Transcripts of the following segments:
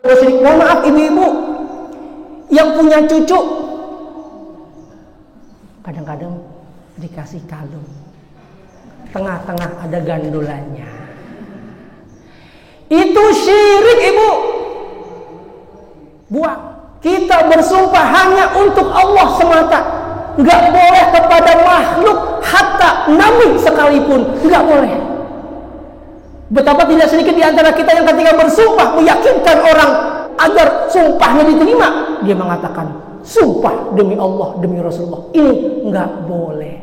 Syirik. Mohon maaf ibu-ibu yang punya cucu, kadang-kadang dikasih kalung, tengah-tengah ada gandulannya. Itu syirik, ibu. Buang. Kita bersumpah hanya untuk Allah semata. Nggak boleh kepada makhluk, hatta nabi sekalipun nggak boleh. Betapa tidak sedikit di antara kita yang ketika bersumpah meyakinkan orang agar sumpahnya diterima, dia mengatakan sumpah demi Allah, demi Rasulullah. Ini nggak boleh.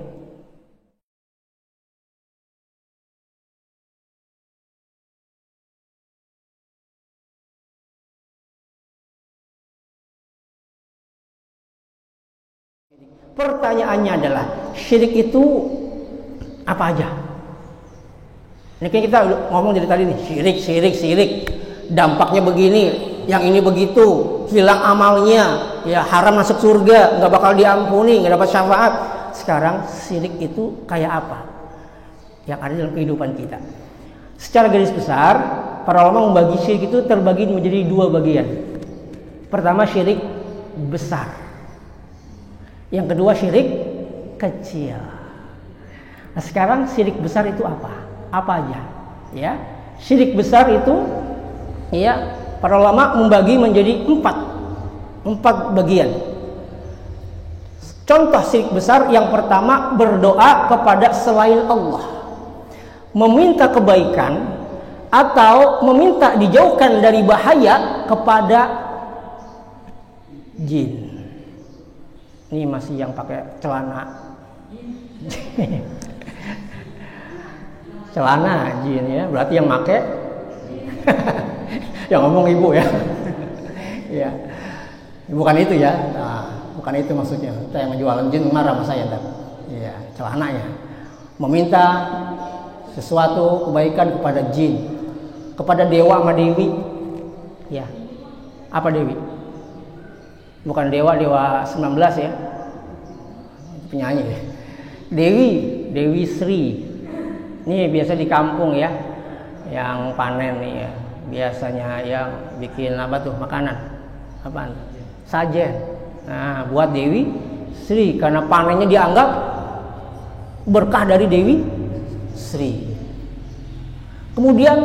Pertanyaannya adalah syirik itu apa aja? Ini kan kita ngomong dari tadi nih, syirik. Dampaknya begini, yang ini begitu, hilang amalnya, ya haram masuk surga, nggak bakal diampuni, nggak dapat syafaat. Sekarang syirik itu kayak apa? Yang ada dalam kehidupan kita. Secara garis besar, para ulama membagi syirik itu terbagi menjadi dua bagian. Pertama syirik besar. Yang kedua syirik kecil. Nah, sekarang syirik besar itu apa? Apa aja? Ya, syirik besar itu, ya, para ulama membagi menjadi empat bagian. Contoh syirik besar yang pertama, berdoa kepada selain Allah, meminta kebaikan atau meminta dijauhkan dari bahaya kepada jin. Ini masih yang pakai celana. Celana jin ya, berarti yang make yang ngomong ibu ya. Ya. Bukan itu ya. Nah, bukan itu maksudnya. Saya yang menjual jin marah sama saya ntar. Iya, celananya. Meminta sesuatu kebaikan kepada jin, kepada dewa sama dewi. Ya. Apa dewi? Bukan dewa 19 ya. Penyanyi ya. Dewi Sri. Ini biasa di kampung ya, yang panen nih ya. Biasanya yang bikin apa tuh makanan? Apaan? Sajen. Nah, buat Dewi Sri karena panennya dianggap berkah dari Dewi Sri. Kemudian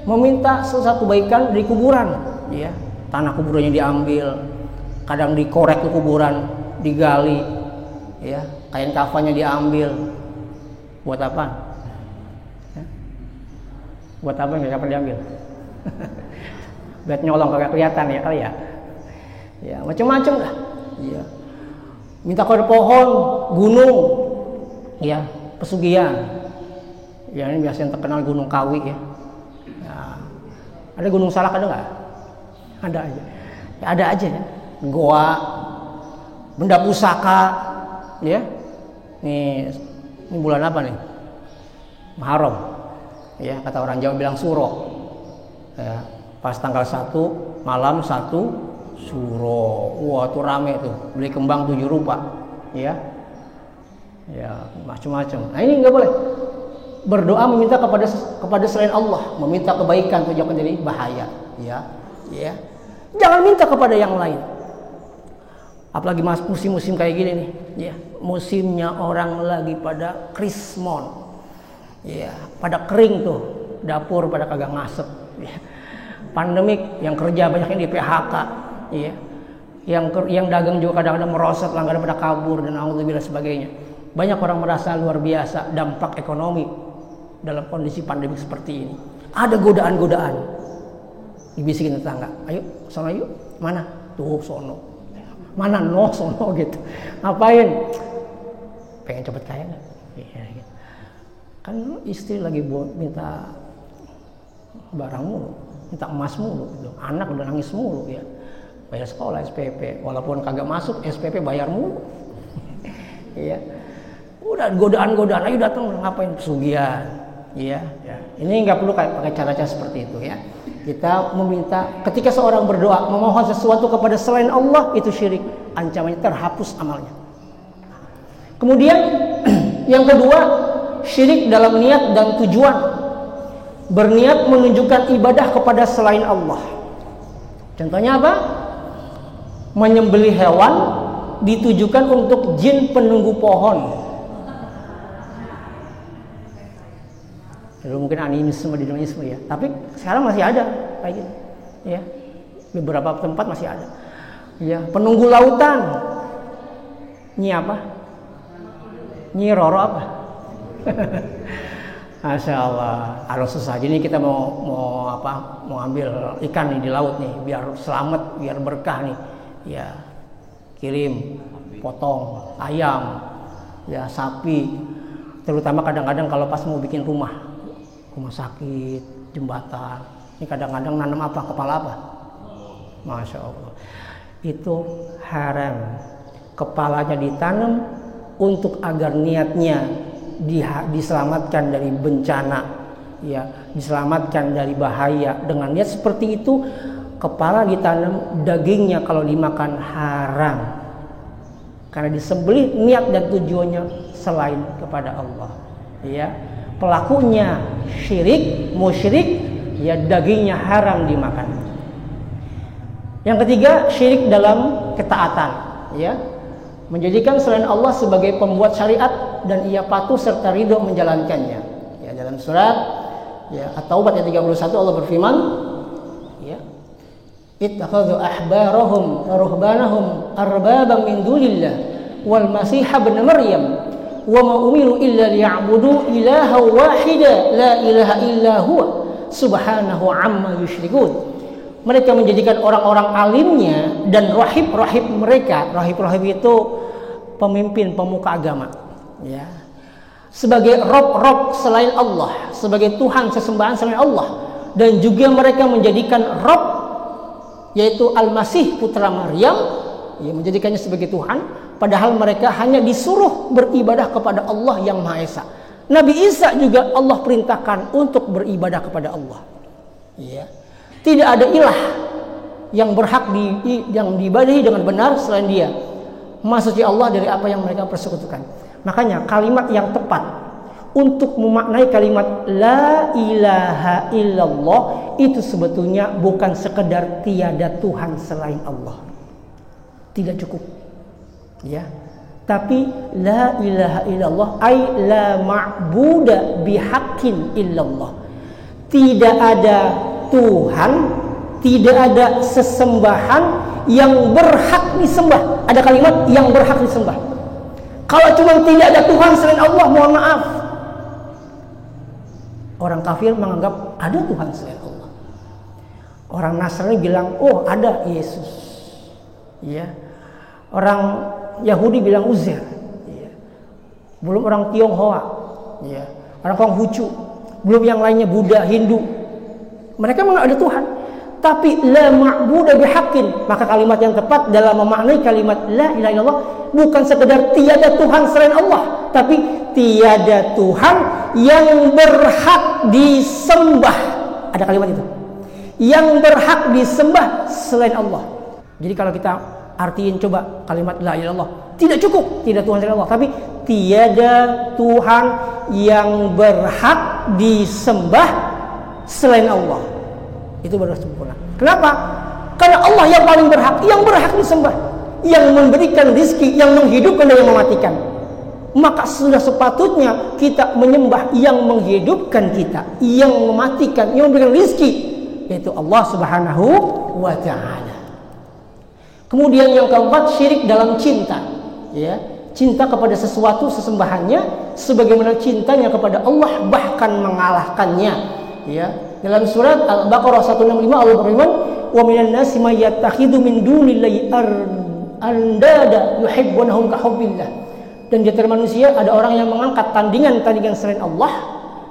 meminta sesuatu kebaikan dari kuburan, ya. Tanah kuburannya diambil, kadang dikorek ke kuburan, digali, ya. Kain kafannya diambil. Buat apa? Buat apa nggak dapat diambil? Buat nyolong kagak kelihatan ya kali ya. Ya macam-macam lah. Ya. Minta kepada pohon, gunung, ya pesugihan. Ya ini biasanya terkenal Gunung Kawi ya. Ya. Ada Gunung Salak ada nggak? Ada aja. Ya, ada aja ya. Goa, benda pusaka, ya. Ini bulan apa nih? Muharram. Ya, kata orang Jawa bilang suro. Ya, pas tanggal 1 malam 1 suro. Wah, tuh rame tuh. Beli kembang 7 rupa. Ya. Ya, macam-macam. Nah, ini enggak boleh. Berdoa meminta kepada selain Allah, meminta kebaikan tuh jangan jadi bahaya, ya. Ya. Jangan minta kepada yang lain. Apalagi musim-musim kayak gini nih, ya. Musimnya orang lagi pada krismon. Ya, pada kering tuh, dapur pada kagak ngasep. Ya. Pandemik, yang kerja banyak yang di PHK, ya. Yang dagang juga kadang-kadang merosot, langganan pada kabur dan alhamdulillah sebagainya. Banyak orang merasa luar biasa dampak ekonomi dalam kondisi pandemik seperti ini. Ada godaan-godaan. Dibisikin tetangga, ayo, sono yuk, mana? Tuh sono. Mana no sono gitu. Ngapain? Pengen cepet kaya nggak? Ya, gitu. Kan istri lagi buat minta barang mulu, minta emas mulu, gitu. Anak udah nangis mulu ya, bayar sekolah SPP, walaupun kagak masuk SPP bayar mulu, iya, udah godaan-godaan, ayo datang ngapain pesugihan, iya, ya. Ini nggak perlu pakai cara-cara seperti itu ya. Kita meminta, ketika seorang berdoa memohon sesuatu kepada selain Allah itu syirik, ancamannya terhapus amalnya. Kemudian yang kedua, syirik dalam niat dan tujuan. Berniat menunjukkan ibadah kepada selain Allah. Contohnya apa? Menyembelih hewan ditujukan untuk jin penunggu pohon. Dulu mungkin animisme, dinamisme ya, tapi sekarang masih ada kayak gitu ya, beberapa tempat masih ada ya. Penunggu lautan, Nyi apa? Nyi Roro apa? Masya Allah, harus susah. Jadi kita mau ambil ikan nih di laut nih, biar selamat, biar berkah nih ya, kirim potong ayam ya, sapi. Terutama kadang-kadang kalau pas mau bikin rumah sakit, jembatan, ini kadang-kadang nanam apa, kepala apa? Masya Allah, itu haram. Kepalanya ditanam untuk agar niatnya diselamatkan dari bencana ya, diselamatkan dari bahaya. Dengan niat seperti itu, kepala ditanam, dagingnya kalau dimakan haram, karena disembelih niat dan tujuannya selain kepada Allah ya. Pelakunya syirik, musyrik ya, dagingnya haram dimakan. Yang ketiga, syirik dalam ketaatan ya, menjadikan selain Allah sebagai pembuat syariat dan ia patuh serta ridho menjalankannya ya. Dalam surat ya At-Taubah ayat 31 Allah berfirman ya, ittakhadhu ahbarahum wa ruhbanahum arbaban min dunillah wal masih ibn maryam wa ma umiru illa liya'budu ilaha wahida la ilaha illa huwa subhanahu amma yusyrikun. Mereka menjadikan orang-orang alimnya dan rahib-rahib mereka, rahib-rahib itu pemimpin pemuka agama ya, sebagai rob-rob selain Allah, sebagai Tuhan sesembahan selain Allah. Dan juga mereka menjadikan rob, yaitu Al-Masih putra Maryam ya, menjadikannya sebagai Tuhan, padahal mereka hanya disuruh beribadah kepada Allah yang Maha Esa. Nabi Isa juga Allah perintahkan untuk beribadah kepada Allah ya. Tidak ada ilah yang berhak yang diibadahi dengan benar selain Dia. Maha suci Allah dari apa yang mereka persekutukan. Makanya kalimat yang tepat untuk memaknai kalimat la ilaha illallah itu sebetulnya bukan sekedar tiada Tuhan selain Allah. Tidak cukup ya. Tapi la ilaha illallah ay la ma'buda bihaqqin illallah. Tidak ada Tuhan, tidak ada sesembahan yang berhak disembah. Ada kalimat yang berhak disembah. Kalau cuma tidak ada Tuhan selain Allah, mohon maaf, orang kafir menganggap ada Tuhan selain Allah. Orang Nasrani bilang, oh ada Yesus ya. Orang Yahudi bilang Uzair ya. Belum orang Tionghoa ya, orang Konghucu, belum yang lainnya Buddha, Hindu. Mereka menganggap ada Tuhan, tapi la ma'budu bihaqqin. Maka kalimat yang tepat dalam memaknai kalimat la ilaha illallah bukan sekedar tiada Tuhan selain Allah, tapi tiada Tuhan yang berhak disembah. Ada kalimat itu, yang berhak disembah selain Allah. Jadi kalau kita artiin coba kalimat la ilaha illallah, tidak cukup tidak Tuhan selain Allah, tapi tiada Tuhan yang berhak disembah selain Allah. Itu baru sempurna. Kenapa? Karena Allah yang paling berhak, yang berhak disembah, yang memberikan rizki, yang menghidupkan dan yang mematikan. Maka sudah sepatutnya kita menyembah yang menghidupkan kita, yang mematikan, yang memberikan rizki, yaitu Allah Subhanahu wa ta'ala. Kemudian yang keempat, syirik dalam cinta ya. Cinta kepada sesuatu sesembahannya sebagaimana cintanya kepada Allah, bahkan mengalahkannya ya. Dalam surat Al-Baqarah 165 Allah berfirman, "Wa minan nasi may yattakhidhu min dunillahi andada yuhibbunahum ka hubbillah." Dan di antara manusia ada orang yang mengangkat tandingan-tandingan selain Allah,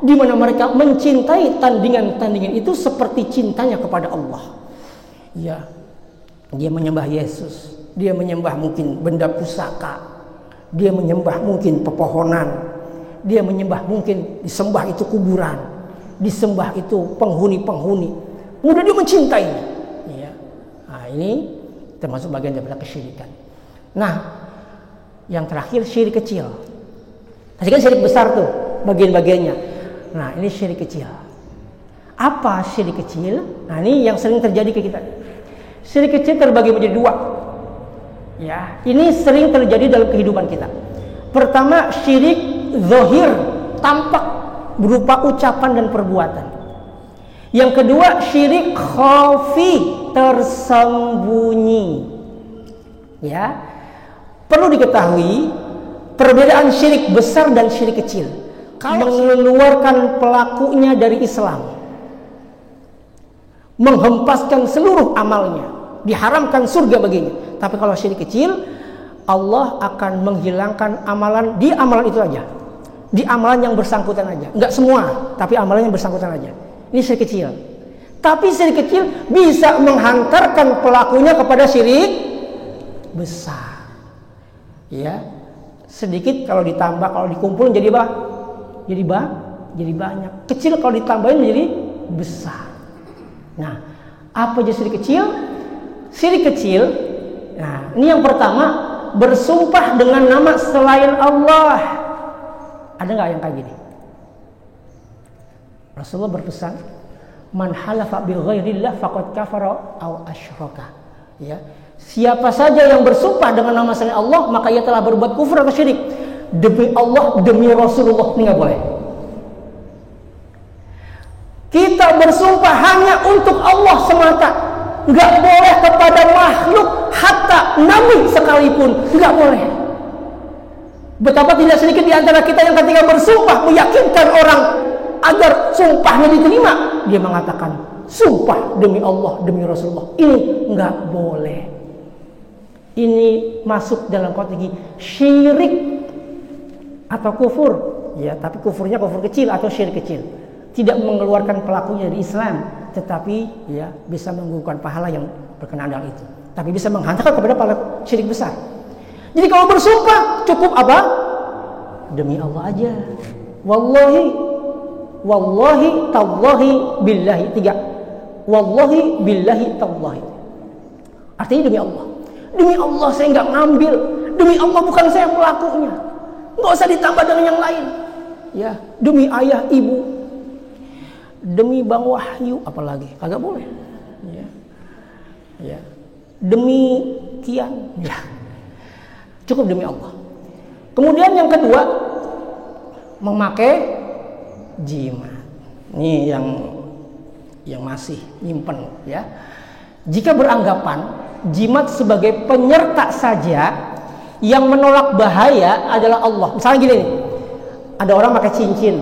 di mana mereka mencintai tandingan-tandingan itu seperti cintanya kepada Allah. Ya. Dia menyembah Yesus, dia menyembah mungkin benda pusaka, dia menyembah mungkin pepohonan, dia menyembah mungkin disembah itu kuburan, disembah itu penghuni-penghuni, kemudian dia mencintainya ya. Nah ini termasuk bagian daripada kesyirikan. Nah yang terakhir syirik kecil. Tadi kan syirik besar tuh bagian-bagiannya. Nah ini syirik kecil. Apa syirik kecil? Nah ini yang sering terjadi ke kita. Syirik kecil terbagi menjadi dua. Ya, ini sering terjadi dalam kehidupan kita. Pertama, syirik zahir, tampak berupa ucapan dan perbuatan. Yang kedua, syirik khafi, tersembunyi. Ya. Perlu diketahui perbedaan syirik besar dan syirik kecil. Mengeluarkan pelakunya dari Islam, menghempaskan seluruh amalnya, diharamkan surga baginya. Tapi kalau syirik kecil, Allah akan menghilangkan amalan di amalan itu aja, di amalan yang bersangkutan aja. Enggak semua, tapi amalan yang bersangkutan aja. Ini syirik kecil. Tapi syirik kecil bisa menghantarkan pelakunya kepada syirik besar. Ya, sedikit kalau ditambah, kalau dikumpulin jadi apa? Jadi banyak. Kecil kalau ditambahin menjadi besar. Nah, apa aja syirik kecil? Syirik kecil, nah ini yang pertama, bersumpah dengan nama selain Allah. Ada nggak yang kayak gini? Rasulullah berpesan, man halafa bi ghairillah faqad kafara aw asyraka. Ya, siapa saja yang bersumpah dengan nama selain Allah, maka ia telah berbuat kufur atau syirik. Demi Allah, demi Rasulullah, ini nggak boleh. Kita bersumpah hanya untuk Allah semata, nggak boleh kepada makhluk, hatta nabi sekalipun, nggak boleh. Betapa tidak sedikit di antara kita yang ketika bersumpah meyakinkan orang agar sumpahnya diterima, dia mengatakan sumpah demi Allah, demi Rasulullah. Ini nggak boleh. Ini masuk dalam kategori syirik atau kufur, ya. Tapi kufurnya kufur kecil atau syirik kecil, tidak mengeluarkan pelakunya dari Islam, tetapi ya bisa menggugurkan pahala yang berkenaan dengan itu. Tapi bisa menghantarkan kepada pahala syirik besar. Jadi kalau bersumpah cukup apa? Demi Allah aja. Wallahi, tallahi, billahi. 3. Wallahi, billahi, tallahi. Artinya demi Allah. Demi Allah saya nggak ngambil. Demi Allah bukan saya pelakunya. Nggak usah ditambah dengan yang lain. Ya, demi ayah, ibu. Demi Bang Wahyu, apalagi kagak boleh. Ya. Ya. Demi Kian, ya. Cukup demi Allah. Kemudian yang kedua, memakai jimat. Ini yang masih nyimpen, ya. Jika beranggapan jimat sebagai penyerta saja, yang menolak bahaya adalah Allah. Misalnya gini nih, ada orang pakai cincin,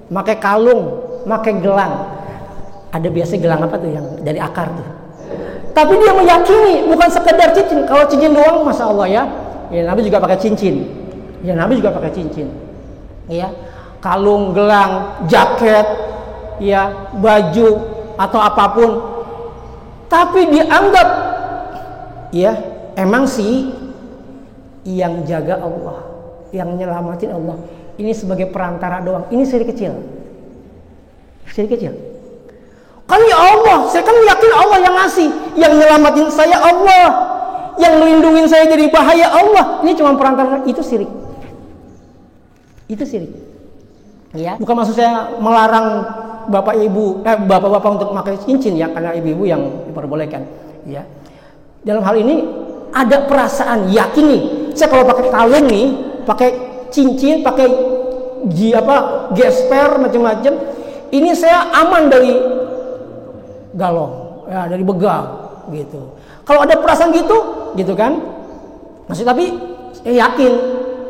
pakai kalung, pakai gelang. Ada biasa gelang apa tuh yang dari akar tuh. Tapi dia meyakini bukan sekedar cincin. Kalau cincin doang, masya Allah ya. Ya Nabi juga pakai cincin. Ya Nabi juga pakai cincin. Ya, kalung, gelang, jaket, ya baju atau apapun. Tapi dianggap, ya emang sih yang jaga Allah, yang nyelamatin Allah. Ini sebagai perantara doang. Ini syirik kecil. Syirik kecil. Kan ya Allah, saya kan yakin Allah yang ngasih, yang nyelamatin saya Allah, yang melindungi saya dari bahaya Allah. Ini cuma perantara, itu syirik. Itu syirik. Ya, bukan maksud saya melarang bapak-bapak untuk memakai cincin ya, karena ibu-ibu yang diperbolehkan. Ya. Dalam hal ini ada perasaan yakin nih, saya kalau pakai kalung nih, pakai cincin, pakai gesper macam-macam, ini saya aman dari galong, ya, dari begal, gitu. Kalau ada perasaan gitu kan, maksud tapi yakin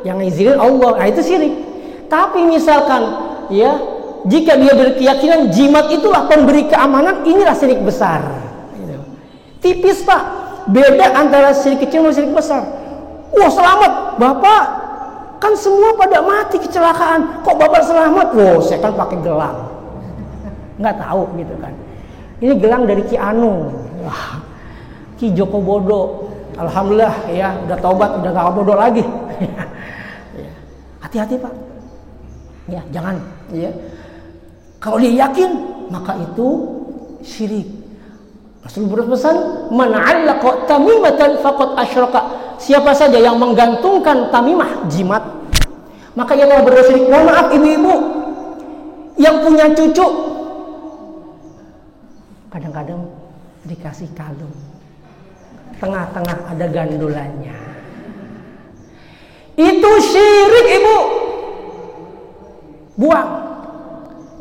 yang izinin Allah, nah itu syirik. Tapi misalkan, ya, jika dia berkeyakinan jimat itulah pemberi keamanan, inilah syirik besar. Gitu. Tipis pak, beda antara syirik kecil dan syirik besar. Wah selamat, bapak, kan semua pada mati kecelakaan, kok bapak selamat? Wah saya kan pakai gelang, nggak tahu gitu kan. Ini gelang dari Ki Anu, Ki Joko Bodo. Alhamdulillah ya, udah taubat, udah gak bodoh lagi. Hati-hati pak. Ya, jangan. Ya. Kalau dia yakin, maka itu syirik. Rasulullah berpesan, "Man 'allaqa tamimatan faqad asyraka." Siapa saja yang menggantungkan tamimah, jimat, maka ia telah berdosa syirik. Mohon maaf ibu-ibu yang punya cucu, kadang-kadang dikasih kalung. Tengah-tengah ada gandulannya. Itu syirik, Ibu. Buang.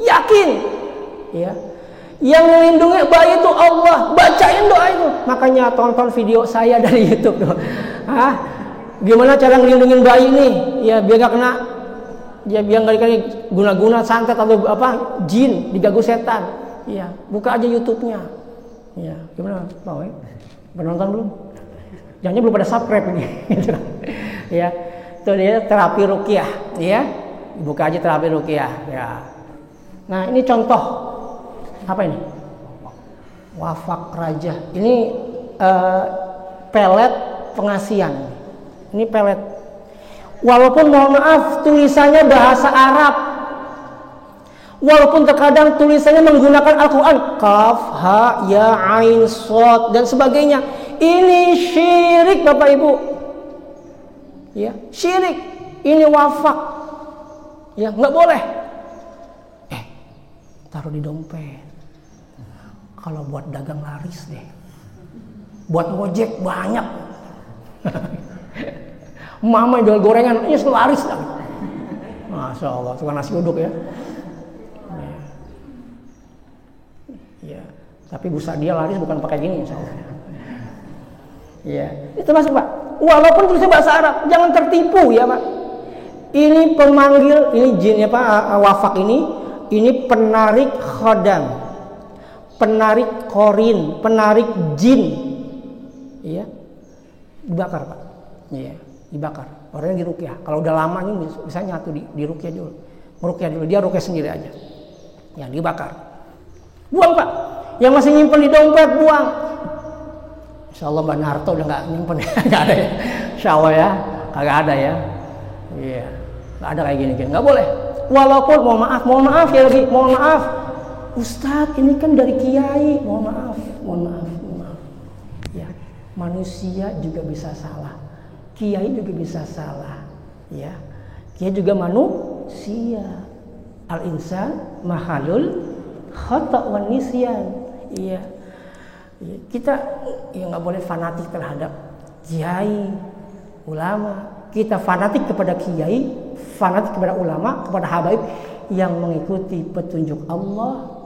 Yakin. Ya. Yang melindungi bayi itu Allah. Bacain doa itu. Makanya tonton video saya dari YouTube tuh. Gimana cara ngelindungin bayi ini? Ya biar gak kena, ya biar gak dikali guna-guna santet atau apa jin, diganggu setan. Ya buka aja YouTube-nya. Ya gimana? Mau ya? Penonton belum? Jangan belum pada subscribe ini. Ya itu dia terapi ruqyah. Ya buka aja terapi ruqyah. Ya. Nah ini contoh apa ini? Wafak raja. Ini pelet pengasian. Ini pelet. Walaupun mohon maaf tulisannya bahasa Arab. Walaupun terkadang tulisannya menggunakan Al-Quran. Kaf, ha, ya, ain, shod dan sebagainya. Ini syirik Bapak Ibu. Ya, syirik. Ini wafak. Ya, nggak boleh. Taruh di dompet. Kalau buat dagang laris deh. Buat ngojek banyak. Mama jual gorengan, ini laris lah. Masya Allah, suka nasi uduk ya. Ya, tapi Bu Sadia laris bukan pakai gini, insya Allah. Ya, itu masuk Pak. Walaupun tulisnya bahasa Arab, jangan tertipu ya Pak. Ini pemanggil, ini jin ya Pak, wafak ini penarik khodam, penarik korin, penarik jin. Iya, dibakar Pak. Iya. Dibakar, orangnya diruqyah. Kalau udah lama ini bisa nyatu di ruqyah dulu. Meruqyah dulu, dia ruqyah sendiri aja. Ya, dibakar. Buang Pak. Yang masih nyimpen di dompet buang. Insyaallah Mbak Narto udah nggak nyimpen, nggak ada ya. Insyaallah ya, kagak ada ya. Iya, nggak ada kayak gini-gini, nggak boleh. Walaupun mohon maaf ya lagi, mohon maaf. Ustadz ini kan dari kiai, mohon maaf. Ya, manusia juga bisa salah. Kiai juga bisa salah, ya. Kiai juga manusia. Al-insan mahalul khata' wan nisyan. Iya. Kita ya nggak boleh fanatik terhadap kiai, ulama. Kita fanatik kepada kiai, fanatik kepada ulama, kepada habaib yang mengikuti petunjuk Allah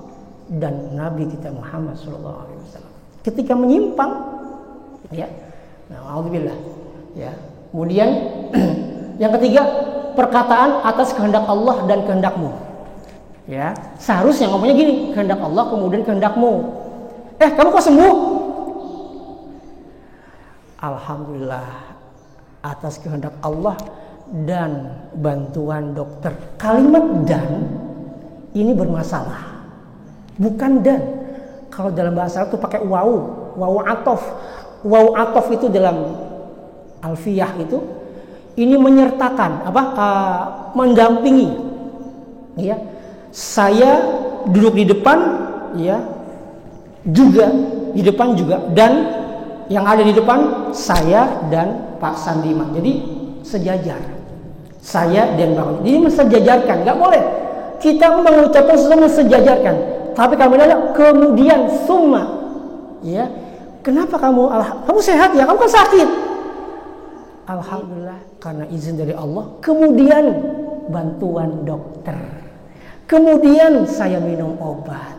dan Nabi kita Muhammad SAW. Ketika menyimpang, ya, nah, alhamdulillah. Ya, kemudian yang ketiga perkataan atas kehendak Allah dan kehendakmu. Ya, seharusnya ngomongnya gini, kehendak Allah kemudian kehendakmu. Kamu kok sembuh? Alhamdulillah atas kehendak Allah dan bantuan dokter. Kalimat dan ini bermasalah. Bukan dan. Kalau dalam bahasa Arab itu pakai wawu atof. Wawu atof itu dalam Alfiyah itu ini menyertakan mendampingi. Ya, saya duduk di depan, ya, juga di depan juga, dan yang ada di depan saya dan Pak Sandiman. Jadi sejajar. Saya dan Pak. Jadi mensejajarkan, nggak boleh. Kita mengucapkan sesuatu mensejajarkan. Tapi kami nanya kemudian summa, ya, kenapa kamu sehat ya? Kamu kan sakit. Alhamdulillah karena izin dari Allah. Kemudian bantuan dokter. Kemudian saya minum obat.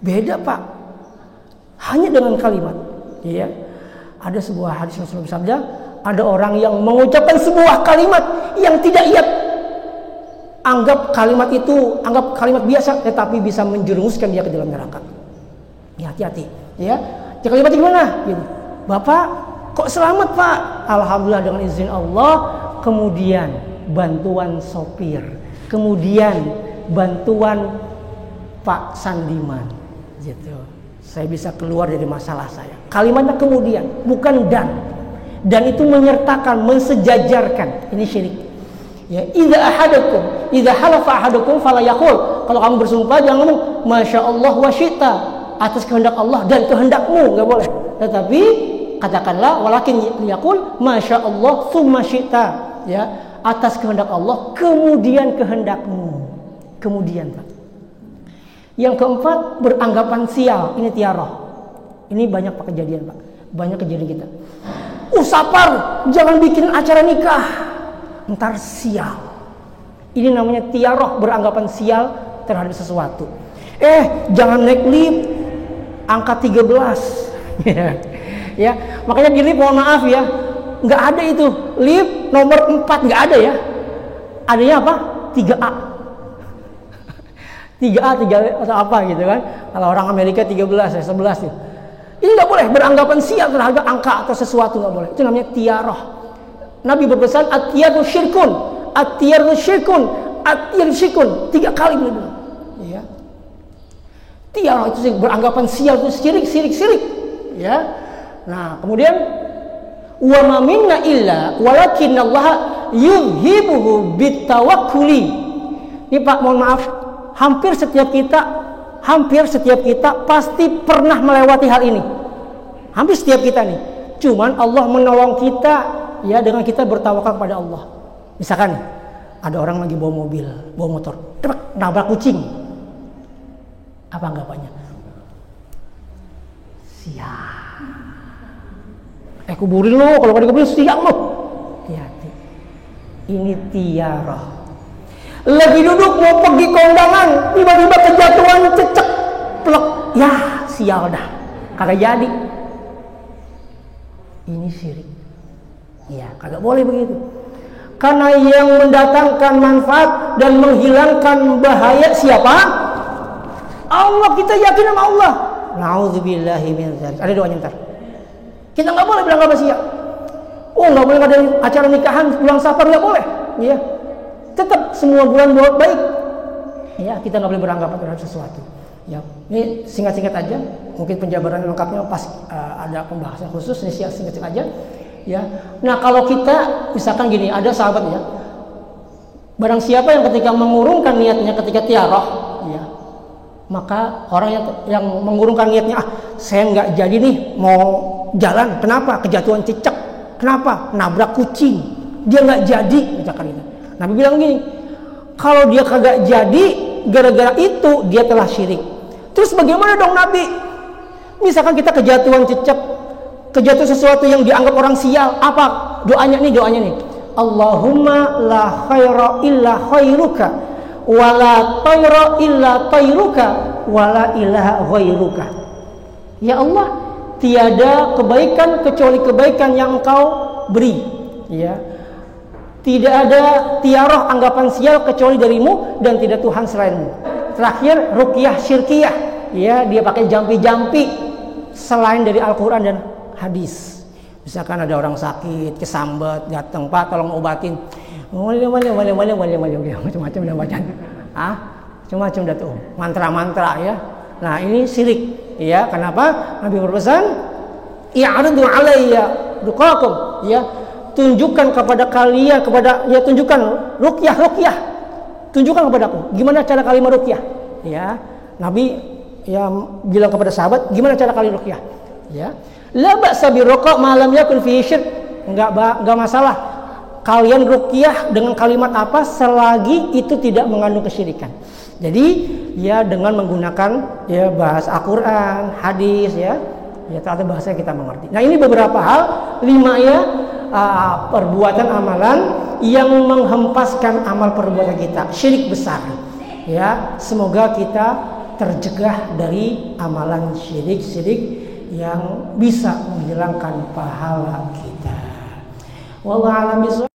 Beda Pak. Hanya dengan kalimat. Ya. Ada sebuah hadis Rasulullah bersabda, ada orang yang mengucapkan sebuah kalimat yang tidak ia anggap kalimat biasa, tetapi bisa menjerumuskan dia ke dalam neraka. Ya, hati-hati. Ya. Kalimat gimana? Gitu. Bapak kok selamat Pak? Alhamdulillah dengan izin Allah. Kemudian bantuan sopir. Kemudian bantuan Pak Sandiman. Gitu. Saya bisa keluar dari masalah saya. Kalimatnya kemudian, bukan dan. Dan itu menyertakan, mensejajarkan. Ini syirik. Ya, idza halafa ahadukum fala yaqul. Kalau kamu bersumpah jangan ngomong masya Allah wa syi'ta, atas kehendak Allah dan kehendakmu, nggak boleh. Tetapi katakanlah walakin yaqul masya Allah tsumma syi'ta, ya, atas kehendak Allah kemudian kehendakmu. Kemudian Pak. Yang keempat beranggapan sial, ini tiarah. Ini banyak Pak kejadian Pak. Banyak kejadian kita. Sapar, jangan bikin acara nikah. Ntar sial. Ini namanya tiaroh, beranggapan sial terhadap sesuatu. Jangan naik lift angka 13. Ya, makanya di lift mohon maaf ya, nggak ada itu lift nomor 4, nggak ada ya. Adanya apa? 3A. 3A, 3 atau apa gitu kan. Kalau orang Amerika 13 ya, 11 ya. Ini nggak boleh beranggapan sial terhadap angka atau sesuatu, nggak boleh. Itu namanya tiaroh. Nabi berpesan at-tiyaru syirkun, at-tiyaru syirkun, at-tiyaru syirkun. 3 kali beliau bilang. Ya. Tiaroh itu beranggapan sial, itu syirik. Ya. Nah, kemudian wa ma minna illa walakinallaha yuzhibuhu bitawakkuli. Ini Pak, mohon maaf, hampir setiap kita pasti pernah melewati hal ini. Hampir setiap kita nih. Cuman Allah menolong kita ya dengan kita bertawakal kepada Allah. Misalkan ada orang lagi bawa mobil, bawa motor, nabrak kucing. Apa anggapannya? Siap. Kuburin lo, kalau gak dikuburin siap lo. Hati-hati. Ini tiarah. Lagi duduk mau pergi kondangan, tiba-tiba kejatuhan, cecek, plek. Ya, sial dah. Kagak jadi. Ini syirik. Ya, kagak boleh begitu. Karena yang mendatangkan manfaat dan menghilangkan bahaya siapa? Allah. Kita yakin sama Allah. Nauzubillahi min dzalik. Ada doanya ntar. Kita nggak boleh bilang apa sih ya? Nggak boleh ada acara nikahan bulan Safar, nggak boleh. Ya, tetap semua bulan baik. Ya, kita nggak boleh beranggapan terhadap sesuatu. Ya, ini singkat-singkat aja. Mungkin penjabaran lengkapnya pas ada pembahasan khusus. Ini singkat-singkat aja. Ya, nah kalau kita misalkan gini, ada sahabat ya. Barang siapa yang ketika mengurungkan niatnya ketika tiaroh, ya, maka orang yang mengurungkan niatnya, saya nggak jadi nih mau jalan. Kenapa? Kejatuhan cicak. Kenapa? Nabrak kucing. Dia nggak jadi. Misalkan itu. Nabi bilang gini, kalau dia kagak jadi gara-gara itu dia telah syirik. Terus bagaimana dong Nabi? Misalkan kita kejatuhan cicak, kejatuhan sesuatu yang dianggap orang sial, apa doanya nih? Allahumma la khaira illa khairuka, wa la tayra illa tayruka, wa la ilaha ghairuka. Ya Allah, tiada kebaikan kecuali kebaikan yang Engkau beri. Ya. Tidak ada tiaroh anggapan sial kecuali darimu dan tidak Tuhan selainmu. Terakhir ruqyah syirkiyah. Ya, dia pakai jampi-jampi selain dari Al-Qur'an dan hadis. Misalkan ada orang sakit, kesambet, datang, Pak tolong obatin. Macam-macam dah bacaan. Macam-macam dah tuh. Mantra-mantra ya. Nah, ini syirik. Ya, kenapa? Nabi berpesan, "I'ridu 'alayya ruqakum." Ya, tunjukkan kepada kalian, tunjukkan ruqyah. Tunjukkan kepadaku gimana cara kalian meruqyah. Ya, Nabi bilang kepada sahabat, gimana cara kalian ruqyah? Ya. La ba'sa birruqa ma lam yakun fihi syirk. Enggak masalah. Kalian ruqyah dengan kalimat apa selagi itu tidak mengandung kesyirikan. Jadi ya dengan menggunakan ya bahasa Al-Qur'an, hadis ya ternyata bahasa kita mengerti. Nah, ini beberapa hal 5 ya perbuatan amalan yang menghempaskan amal perbuatan kita, syirik besar. Ya, semoga kita tercegah dari amalan syirik yang bisa menghilangkan pahala kita. Wallahu a'lam bishawab.